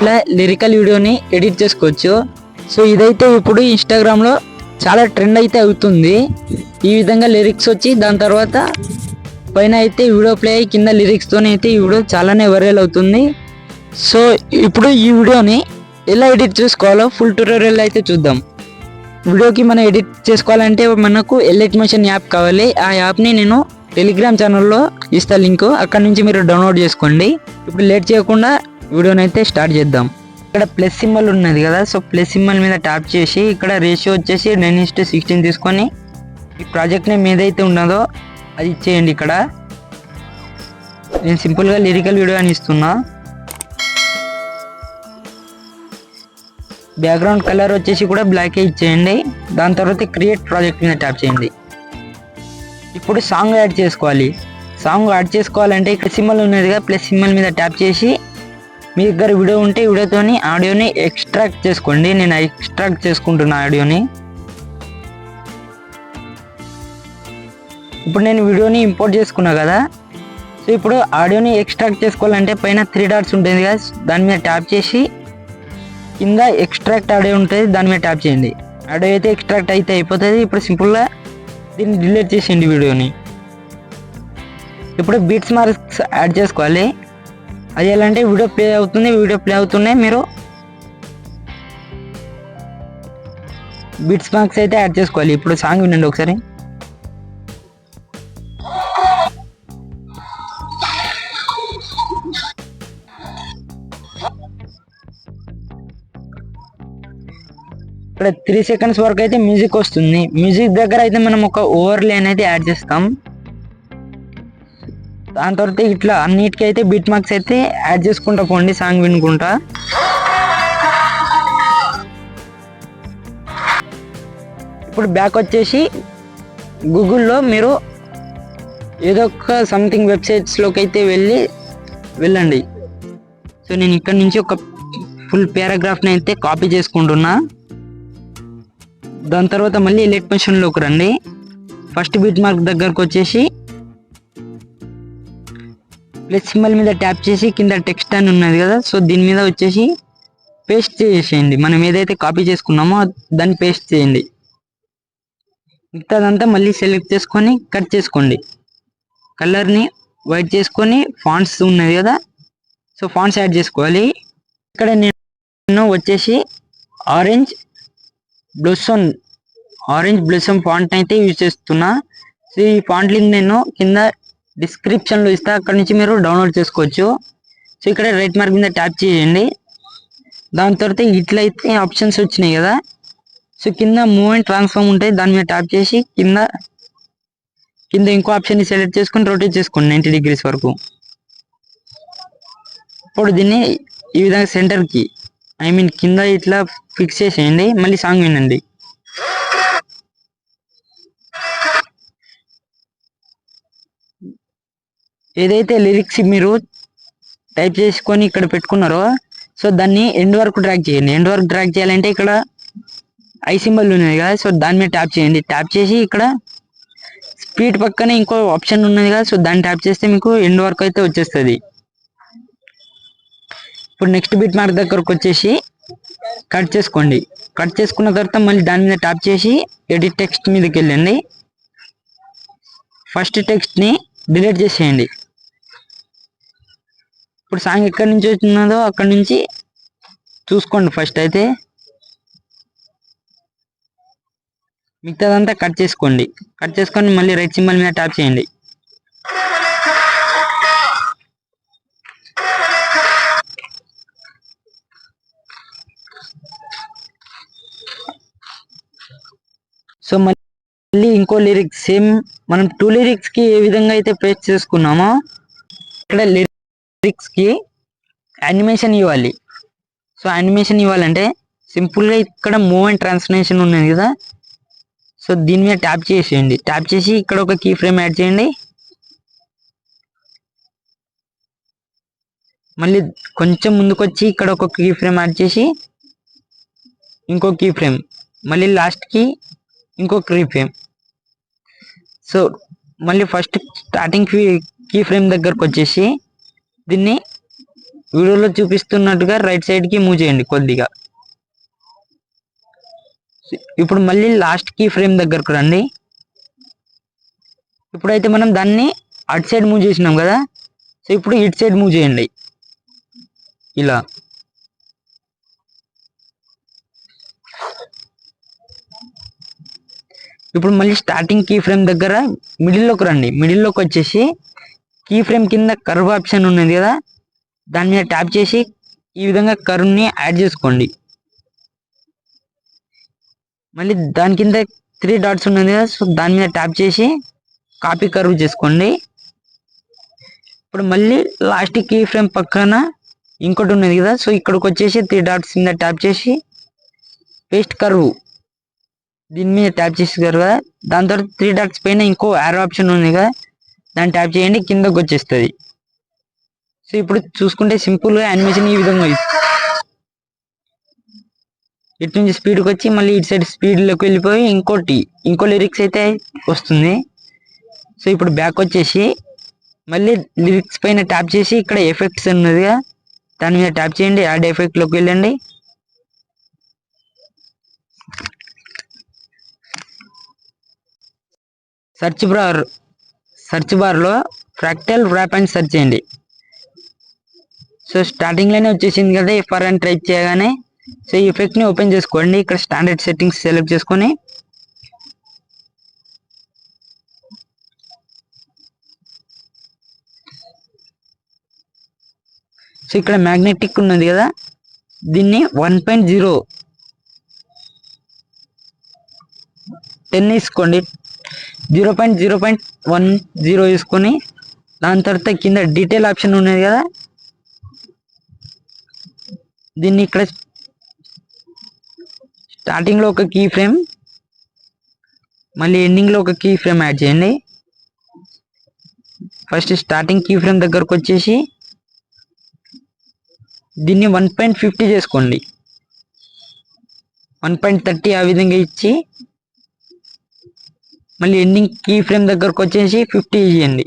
ఇలా లిరికల్ వీడియోని ఎడిట్ చేసుకోవచ్చు. సో ఇదైతే ఇప్పుడు ఇన్స్టాగ్రామ్లో చాలా ట్రెండ్ అయితే అవుతుంది. ఈ విధంగా లిరిక్స్ వచ్చి దాని తర్వాత పైన అయితే వీడియో ప్లే అయ్యి కింద లిరిక్స్తోనే అయితే ఈ వీడియో చాలానే వైరల్ అవుతుంది. సో ఇప్పుడు ఈ వీడియోని ఎలా ఎడిట్ చేసుకోవాలో ఫుల్ ట్యూటోరియల్ అయితే చూద్దాం. వీడియోకి మనం ఎడిట్ చేసుకోవాలంటే మనకు ఎలైట్ మోషన్ యాప్ కావాలి. ఆ యాప్ని నేను టెలిగ్రామ్ ఛానల్లో ఇస్తా లింక్, అక్కడ నుంచి మీరు డౌన్లోడ్ చేసుకోండి. ఇప్పుడు లేట్ చేయకుండా వీడియోని అయితే స్టార్ట్ చేద్దాం. ఇక్కడ ప్లస్ సింబల్ ఉన్నది కదా, సో ప్లస్ సింబల్ మీద ట్యాప్ చేసి ఇక్కడ రేషియో వచ్చేసి 9:16 తీసుకొని ఈ ప్రాజెక్ట్ నేమ్ ఏదైతే ఉన్నదో అది ఇచ్చేయండి. ఇక్కడ నేను సింపుల్గా లిరికల్ వీడియో అని ఇస్తున్నా. బ్యాక్గ్రౌండ్ కలర్ వచ్చేసి కూడా బ్లాకే ఇచ్చేయండి. దాని తర్వాత క్రియేట్ ప్రాజెక్ట్ మీద ట్యాప్ చేయండి. ఇప్పుడు సాంగ్ యాడ్ చేసుకోవాలి. సాంగ్ యాడ్ చేసుకోవాలంటే ఇక్కడ సింబల్ ఉన్నది కదా, ప్లస్ సింబల్ మీద ట్యాప్ చేసి మీ దగ్గర వీడియో ఉంటే వీడియోతోని ఆడియోని ఎక్స్ట్రాక్ట్ చేసుకోండి. నేను ఎక్స్ట్రాక్ట్ చేసుకుంటున్నా ఆడియోని. ఇప్పుడు నేను వీడియోని ఇంపోర్ట్ చేసుకున్నా కదా, సో ఇప్పుడు ఆడియోని ఎక్స్ట్రాక్ట్ చేసుకోవాలంటే పైన 3 డాట్స్ ఉంటుంది కదా, దాని మీద ట్యాప్ చేసి కింద ఎక్స్ట్రాక్ట్ ఆడియో ఉంటుంది, దాని మీద ట్యాప్ చేయండి. ఆడియో అయితే ఎక్స్ట్రాక్ట్ అయితే అయిపోతుంది. ఇప్పుడు సింపుల్గా దీన్ని డిలీట్ చేసేయండి వీడియోని. ఇప్పుడు బీట్స్ మార్క్స్ యాడ్ చేసుకోవాలి. అది ఎలా అంటే వీడియో ప్లే అవుతుంది, మీరు బీట్స్ మార్క్స్ అయితే యాడ్ చేసుకోవాలి. ఇప్పుడు సాంగ్ వినండి ఒకసారి. ఇక్కడ 3 సెకండ్స్ వరకు అయితే మ్యూజిక్ వస్తుంది. మ్యూజిక్ దగ్గర అయితే మనం ఒక ఓవర్లే అనేది యాడ్ చేస్తాం. దాని తర్వాత ఇట్లా అన్నిటికీ అయితే బీట్ మార్క్స్ అయితే యాడ్ చేసుకుంటా పోండి సాంగ్ వినుకుంటా. ఇప్పుడు బ్యాక్ వచ్చేసి గూగుల్లో మీరు ఏదో ఒక సంథింగ్ వెబ్సైట్స్లోకి అయితే వెళ్ళండి. సో నేను ఇక్కడ నుంచి ఒక ఫుల్ పారాగ్రాఫ్ని అయితే కాపీ చేసుకుంటున్నా. దాని తర్వాత మళ్ళీ ఎలైట్ మోషన్లోకి రండి. ఫస్ట్ బీట్ మార్క్ దగ్గరకు వచ్చేసి ప్లస్ సింబల్ మీద ట్యాప్ చేసి కింద టెక్స్ట్ అని ఉన్నది కదా, సో దీని మీద వచ్చేసి పేస్ట్ చేసేయండి. మనం ఏదైతే కాపీ చేసుకున్నామో దాన్ని పేస్ట్ చేయండి. మిగతాదంతా మళ్ళీ సెలెక్ట్ చేసుకొని కట్ చేసుకోండి. కలర్ని వైట్ చేసుకొని ఫాంట్స్ ఉన్నది కదా, సో ఫాంట్స్ యాడ్ చేసుకోవాలి. ఇక్కడ నేను వచ్చేసి ఆరెంజ్ బ్లొసమ్ ఫాంట్ అయితే యూజ్ చేస్తున్నా. సో ఈ ఫాంట్ లింక్ నేను కింద డిస్క్రిప్షన్లో ఇస్తా, అక్కడ నుంచి మీరు డౌన్లోడ్ చేసుకోవచ్చు. సో ఇక్కడ రైట్ మార్క్ మీద ట్యాప్ చేయండి. దాని తర్వాత ఇట్లయితే ఆప్షన్స్ వచ్చినాయి కదా, సో కింద మూవ్ అండ్ ట్రాన్స్ఫార్మ్ ఉంటాయి, దాని మీద ట్యాప్ చేసి కింద ఇంకో ఆప్షన్ని సెలెక్ట్ చేసుకొని రొటేట్ చేసుకోండి 90 degrees వరకు. ఇప్పుడు దీన్ని ఈ విధంగా సెంటర్కి కింద ఇట్లా ఫిక్స్ చేసేయండి. మళ్ళీ సాంగ్ వినండి. ఏదైతే లిరిక్స్ మీరు టైప్ చేసుకొని ఇక్కడ పెట్టుకున్నారో, సో దాన్ని ఎండ్ వరకు డ్రాగ్ చేయండి. ఎండ్ వరకు డ్రాగ్ చేయాలంటే ఇక్కడ ఐ సింబల్ ఉన్నది కదా, సో దాని మీద ట్యాప్ చేయండి. ట్యాప్ చేసి ఇక్కడ స్పీడ్ పక్కనే ఇంకో ఆప్షన్ ఉన్నది కదా, సో దాన్ని ట్యాప్ చేస్తే మీకు ఎండ్ వరకు అయితే వచ్చేస్తుంది. ఇప్పుడు నెక్స్ట్ బీట్ మార్క్ దగ్గరకు వచ్చేసి కట్ చేసుకోండి. కట్ చేసుకున్న తర్వాత మళ్ళీ దాని మీద ట్యాప్ చేసి ఎడిట్ టెక్స్ట్ మీదకి వెళ్ళండి. ఫస్ట్ టెక్స్ట్ని డిలీట్ చేసేయండి. ఇప్పుడు సాంగ్ ఎక్కడి నుంచి వచ్చిందో అక్కడి నుంచి చూసుకోండి. ఫస్ట్ అయితే మిగతాదంతా కట్ చేసుకోండి. కట్ చేసుకొని మళ్ళీ రైట్ సింబల్ మీద ట్యాప్ చేయండి. సో మళ్ళీ ఇంకో లిరిక్స్ సేమ్ మనం 2 లిరిక్స్కి ఏ విధంగా అయితే పేస్ట్ చేసుకున్నామో ఇక్కడ లిరిక్స్కి యానిమేషన్ ఇవ్వాలి. సో యానిమేషన్ ఇవ్వాలంటే సింపుల్గా ఇక్కడ మూవ్ అండ్ ట్రాన్స్లేషన్ ఉన్నది కదా, సో దీని మీద ట్యాప్ చేసేయండి. ట్యాప్ చేసి ఇక్కడ ఒక కీ ఫ్రేమ్ యాడ్ చేయండి. మళ్ళీ కొంచెం ముందుకు వచ్చి ఇక్కడ ఒక కీ ఫ్రేమ్ యాడ్ చేసి ఇంకో కీ ఫ్రేమ్, మళ్ళీ లాస్ట్కి ఇంకో కీ ఫ్రేమ్. సో మళ్ళీ ఫస్ట్ స్టార్టింగ్ కీ ఫ్రేమ్ దగ్గరకు వచ్చేసి దీన్ని వీడియోలో చూపిస్తున్నట్టుగా రైట్ సైడ్కి మూవ్ చేయండి కొద్దిగా. ఇప్పుడు మళ్ళీ లాస్ట్ కీ ఫ్రేమ్ దగ్గరకు రండి. ఇప్పుడైతే మనం దాన్ని అటు సైడ్ మూవ్ చేసినాం కదా, సో ఇప్పుడు ఇటు సైడ్ మూవ్ చేయండి ఇలా. ఇప్పుడు మళ్ళీ స్టార్టింగ్ కీ ఫ్రేమ్ దగ్గర మిడిల్లోకి రండి. మిడిల్లోకి వచ్చేసి కీ ఫ్రేమ్ కింద కర్వ్ ఆప్షన్ ఉన్నది కదా, దాని మీద ట్యాప్ చేసి ఈ విధంగా కర్వ్ని యాడ్ చేసుకోండి. మళ్ళీ దాని కింద 3 డాట్స్ ఉన్నది కదా, సో దాని మీద ట్యాప్ చేసి కాపీ కర్వ్ చేసుకోండి. ఇప్పుడు మళ్ళీ లాస్ట్ కీ ఫ్రేమ్ పక్కన ఇంకోటి ఉన్నది కదా, సో ఇక్కడికి వచ్చేసి 3 డాట్స్ మీద ట్యాప్ చేసి పేస్ట్ కర్వ్ దీని మీద ట్యాప్ చేసారు కదా, దాని తర్వాత 3 డాట్స్ పైన ఇంకో యారో ఆప్షన్ ఉంది కదా, దాన్ని ట్యాప్ చేయండి, కిందకు వచ్చేస్తుంది. సో ఇప్పుడు చూసుకుంటే సింపుల్గా యానిమేషన్ ఈ విధంగా ఇటు నుంచి స్పీడ్కి వచ్చి మళ్ళీ ఇటు సైడ్ స్పీడ్లోకి వెళ్ళిపోయి ఇంకో లిరిక్స్ అయితే వస్తుంది. సో ఇప్పుడు బ్యాక్ వచ్చేసి మళ్ళీ లిరిక్స్ పైన ట్యాప్ చేసి ఇక్కడ ఎఫెక్ట్స్ ఉన్నదిగా, దాని మీద ట్యాప్ చేయండి, యాడ్ ఎఫెక్ట్లోకి వెళ్ళండి. సెర్చ్ బార్లో ఫ్రాక్టల్ ర్యాప్ అని సెర్చ్ చేయండి. సో స్టార్టింగ్లోనే వచ్చేసింది కదా ఎఫ్ఆర్ అని టైప్ చేయగానే. సో ఈ ఎఫెక్ట్ని ఓపెన్ చేసుకోండి. ఇక్కడ స్టాండర్డ్ సెట్టింగ్స్ సెలెక్ట్ చేసుకొని సో ఇక్కడ మ్యాగ్నెటిక్ ఉన్నది కదా, దీన్ని 1.0 10 తీసుకోండి. 0.0.10 తీసుకొని దాని తర్వాత కింద డీటెయిల్ ఆప్షన్ ఉన్నది కదా, దీన్ని ఇక్కడ స్టార్టింగ్లో ఒక కీ ఫ్రేమ్ మళ్ళీ ఎండింగ్లో ఒక కీ ఫ్రేమ్ యాడ్ చేయండి. ఫస్ట్ స్టార్టింగ్ కీ ఫ్రేమ్ దగ్గరకు వచ్చేసి దీన్ని 1.50 చేసుకోండి. 1.30 ఆ విధంగా ఇచ్చి మళ్ళీ ఎండింగ్ కీ ఫ్రేమ్ దగ్గరకు వచ్చేసి 50 ఇవ్వండి.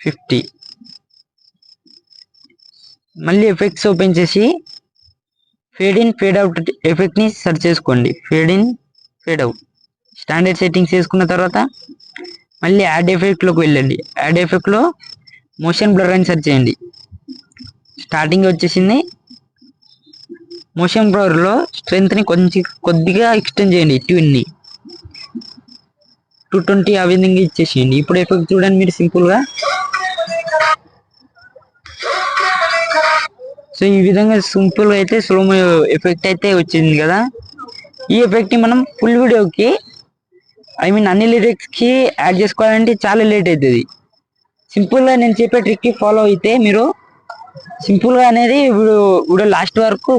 50 మళ్ళీ ఎఫెక్ట్స్ ఓపెన్ చేసి ఫేడ్ ఇన్ ఫేడ్ అవుట్ ఎఫెక్ట్ని సెర్చ్ చేసుకోండి. Fade in fade out standard settings చేసుకున్న తర్వాత మళ్ళీ యాడ్ ఎఫెక్ట్లోకి వెళ్ళండి. యాడ్ ఎఫెక్ట్లో మోషన్ బ్లర్ అని సెర్చ్ చేయండి. స్టార్టింగ్ వచ్చేసింది. మోషన్ బ్లర్లో స్ట్రెంత్ని కొద్దిగా ఎక్స్టెండ్ చేయండి, ట్యూన్ని 220 ఆ విధంగా ఇచ్చేసేయండి. ఇప్పుడు ఎఫెక్ట్ చూడండి మీరు సింపుల్గా. సో ఈ విధంగా సింపుల్గా అయితే స్లోమో ఎఫెక్ట్ అయితే వచ్చింది కదా. ఈ ఎఫెక్ట్ని మనం ఫుల్ వీడియోకి అన్ని లిరిక్స్కి యాడ్ చేసుకోవాలంటే చాలా లేట్ అవుతుంది. సింపుల్గా నేను చెప్పే ట్రిక్కి ఫాలో అయితే మీరు సింపుల్గా అనేది వీడియో లాస్ట్ వరకు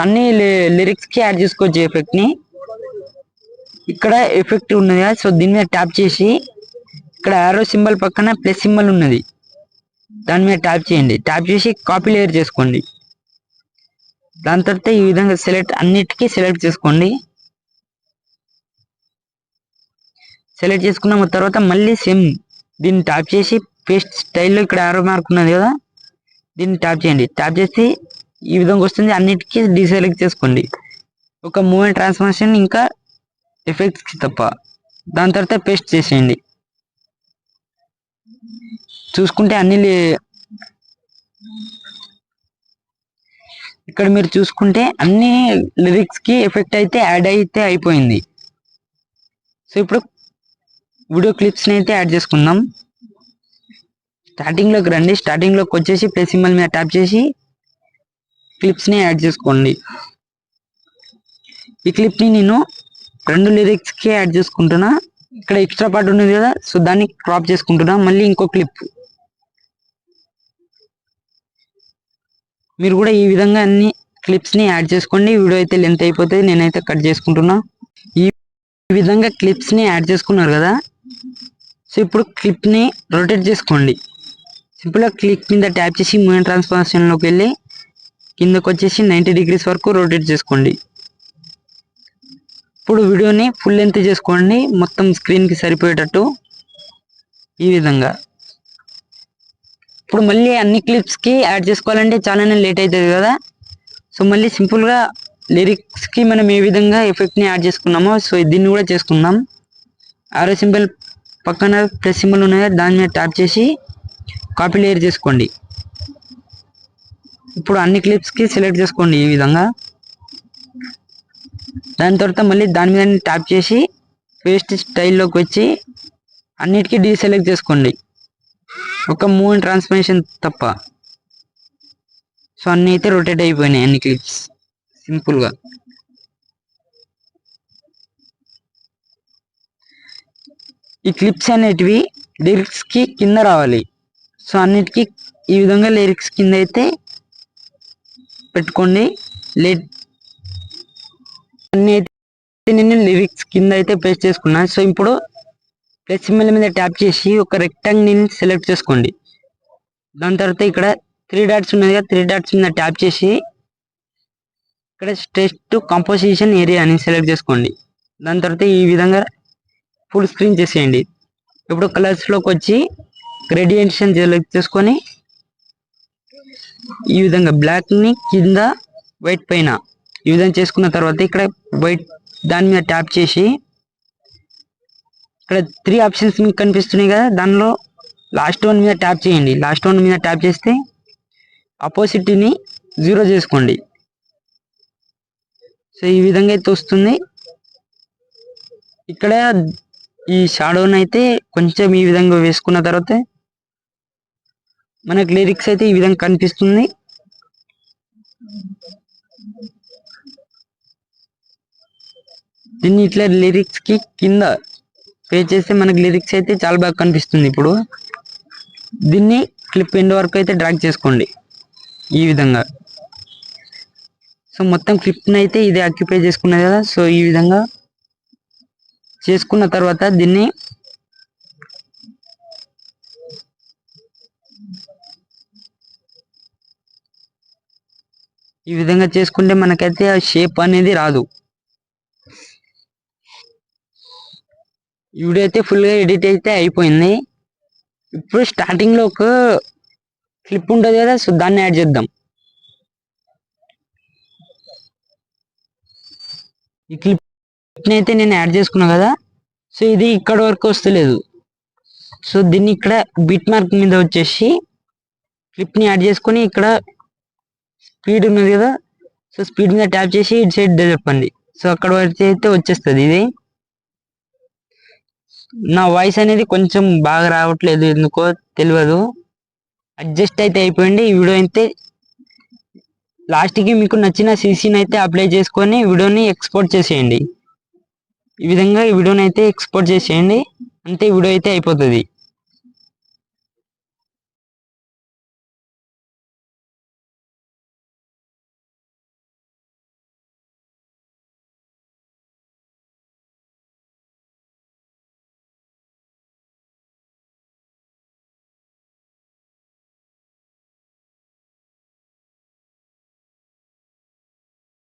అన్ని లిరిక్స్కి యాడ్ చేసుకోవచ్చు ఎఫెక్ట్ని. ఇక్కడ ఎఫెక్ట్ ఉన్నది కదా, సో దీని మీద ట్యాప్ చేసి ఇక్కడ యారో సింబల్ పక్కన ప్లస్ సింబల్ ఉన్నది, దాని మీద ట్యాప్ చేయండి. ట్యాప్ చేసి కాపీ లేయర్ చేసుకోండి. దాని తర్వాత ఈ విధంగా అన్నిటికీ సెలెక్ట్ చేసుకోండి. సెలెక్ట్ చేసుకున్న తర్వాత మళ్ళీ సేమ్ దీన్ని ట్యాప్ చేసి పేస్ట్ స్టైల్లో ఇక్కడ యారో మార్క్ ఉన్నది కదా, దీన్ని ట్యాప్ చేయండి. ట్యాప్ చేసి ఈ విధంగా వస్తుంది. అన్నిటికీ డీసెలెక్ట్ చేసుకోండి, ఒక మూమెంట్ ట్రాన్స్ఫర్మేషన్ ఇంకా ఎఫెక్ట్స్కి తప్ప. దాని తర్వాత పేస్ట్ చేసేయండి. చూసుకుంటే ఇక్కడ మీరు చూసుకుంటే అన్ని లిరిక్స్కి ఎఫెక్ట్ అయితే యాడ్ అయితే అయిపోయింది. సో ఇప్పుడు వీడియో క్లిప్స్ని అయితే యాడ్ చేసుకుందాం. స్టార్టింగ్లోకి రండి. స్టార్టింగ్లోకి వచ్చేసి ప్లస్ సింబల్ మీద ట్యాప్ చేసి క్లిప్స్ని యాడ్ చేసుకోండి. ఈ క్లిప్ని నేను 2 లిరిక్స్కి యాడ్ చేసుకుంటున్నా. ఇక్కడ ఎక్స్ట్రా పార్ట్ ఉన్నది కదా, సో దాన్ని క్రాప్ చేసుకుంటున్నా. మళ్ళీ ఇంకో క్లిప్. మీరు కూడా ఈ విధంగా అన్ని క్లిప్స్ని యాడ్ చేసుకోండి. వీడియో అయితే లెంత్ అయిపోతుంది, నేనైతే కట్ చేసుకుంటున్నా. ఈ విధంగా క్లిప్స్ని యాడ్ చేసుకున్నారు కదా, సో ఇప్పుడు క్లిప్ని రొటేట్ చేసుకోండి. సింపుల్గా క్లిప్ మీద ట్యాప్ చేసి మూమెంట్ ట్రాన్స్ఫర్మేషన్లోకి వెళ్ళి కిందకు వచ్చేసి 90 డిగ్రీస్ వరకు రొటేట్ చేసుకోండి. ఇప్పుడు వీడియోని ఫుల్ లెంత్ చేసుకోండి, మొత్తం స్క్రీన్కి సరిపోయేటట్టు ఈ విధంగా. ఇప్పుడు మళ్ళీ అన్ని క్లిప్స్కి యాడ్ చేసుకోవాలంటే చాలానే లేట్ అవుతుంది కదా. సో మళ్ళీ సింపుల్గా లిరిక్స్కి మనం ఏ విధంగా ఎఫెక్ట్ని యాడ్ చేసుకున్నామో సో దీన్ని కూడా చేసుకుందాం. ఆరో సింబల్ పక్కన ప్లస్ సింబల్ ఉన్నది, దాని మీద ట్యాప్ చేసి కాపీ లేయర్ చేసుకోండి. ఇప్పుడు అన్ని క్లిప్స్కి సెలెక్ట్ చేసుకోండి ఈ విధంగా. దాని తర్వాత మళ్ళీ దాని మీద ట్యాప్ చేసి పేస్ట్ స్టైల్లోకి వచ్చి అన్నిటికీ డీసెలెక్ట్ చేసుకోండి, ఒక మూవ్ అండ్ ట్రాన్స్ఫర్మేషన్ తప్ప. సో అన్నీ అయితే రొటేట్ అయిపోయినాయి అన్ని క్లిప్స్ సింపుల్గా. ఈ క్లిప్స్ అనేటివి లిరిక్స్కి కింద రావాలి. సో అన్నిటికీ ఈ విధంగా లిరిక్స్ కింద అయితే పెట్టుకోండి. అన్ని అయితే నేను లిరిక్స్ కింద అయితే పేస్ట్ చేసుకున్నాను. సో ఇప్పుడు ప్లస్ సింబల్ మీద ట్యాప్ చేసి ఒక రెక్టాంగిల్ సెలెక్ట్ చేసుకోండి. దాని తర్వాత ఇక్కడ 3 డాట్స్ ఉన్నది కదా, 3 డాట్స్ మీద ట్యాప్ చేసి ఇక్కడ స్ట్రెచ్ టు కంపోజిషన్ ఏరియా అని సెలెక్ట్ చేసుకోండి. దాని తర్వాత ఈ విధంగా ఫుల్ స్క్రీన్ చేసేయండి. ఇప్పుడు కలర్స్లోకి వచ్చి గ్రేడియంట్స్ సెలెక్ట్ చేసుకొని ఈ విధంగా బ్లాక్ని కింద వైట్ పైన ఈ విధంగా చేసుకున్న తర్వాత ఇక్కడ వైట్ దాని మీద ట్యాప్ చేసి ఇక్కడ 3 ఆప్షన్స్ మీకు కనిపిస్తున్నాయి కదా, దానిలో లాస్ట్ వన్ మీద ట్యాప్ చేయండి. లాస్ట్ వన్ మీద ట్యాప్ చేస్తే అపోజిట్ని 0 చేసుకోండి. సో ఈ విధంగా అయితే వస్తుంది. ఇక్కడ ఈ షాడోని అయితే కొంచెం ఈ విధంగా వేసుకున్న తర్వాత మనకు లిరిక్స్ అయితే ఈ విధంగా కనిపిస్తుంది. దీన్ని ఇట్లా లిరిక్స్కి కింద పే చేస్తే మనకు లిరిక్స్ అయితే చాలా బాగా కనిపిస్తుంది. ఇప్పుడు దీన్ని క్లిప్ ఎండ్ వరకు అయితే డ్రాగ్ చేసుకోండి ఈ విధంగా. సో మొత్తం క్లిప్ని అయితే ఇది ఆక్యుపై చేసుకున్నది కదా. సో ఈ విధంగా చేసుకున్న తర్వాత దీన్ని ఈ విధంగా చేసుకుంటే మనకైతే ఆ షేప్ అనేది రాదు. ఈ వీడియో అయితే ఫుల్గా ఎడిట్ అయితే అయిపోయింది. ఇప్పుడు స్టార్టింగ్లో ఒక క్లిప్ ఉంటుంది కదా, సో దాన్ని యాడ్ చేద్దాం. ఈ క్లిప్ని అయితే నేను యాడ్ చేసుకున్నా కదా, సో ఇది ఇక్కడ వరకు వస్తలేదు. సో దీన్ని ఇక్కడ బిట్ మార్క్ మీద వచ్చేసి క్లిప్ని యాడ్ చేసుకొని ఇక్కడ స్పీడ్ ఉన్నది కదా, సో స్పీడ్ మీద ట్యాప్ చేసి ఇటు సైడ్ చెప్పండి. సో అక్కడ వరకు అయితే వచ్చేస్తుంది. ఇది నా వాయిస్ అనేది కొంచెం బాగా రావట్లేదు, ఎందుకో తెలియదు. అడ్జస్ట్ అయితే అయిపోయింది. ఈ వీడియో అయితే లాస్ట్కి మీకు నచ్చిన సీసీని అయితే అప్లై చేసుకొని వీడియోని ఎక్స్పోర్ట్ చేసేయండి. ఈ విధంగా ఈ వీడియోని అయితే ఎక్స్పోర్ట్ చేసేయండి, అంతే వీడియో అయితే అయిపోతుంది.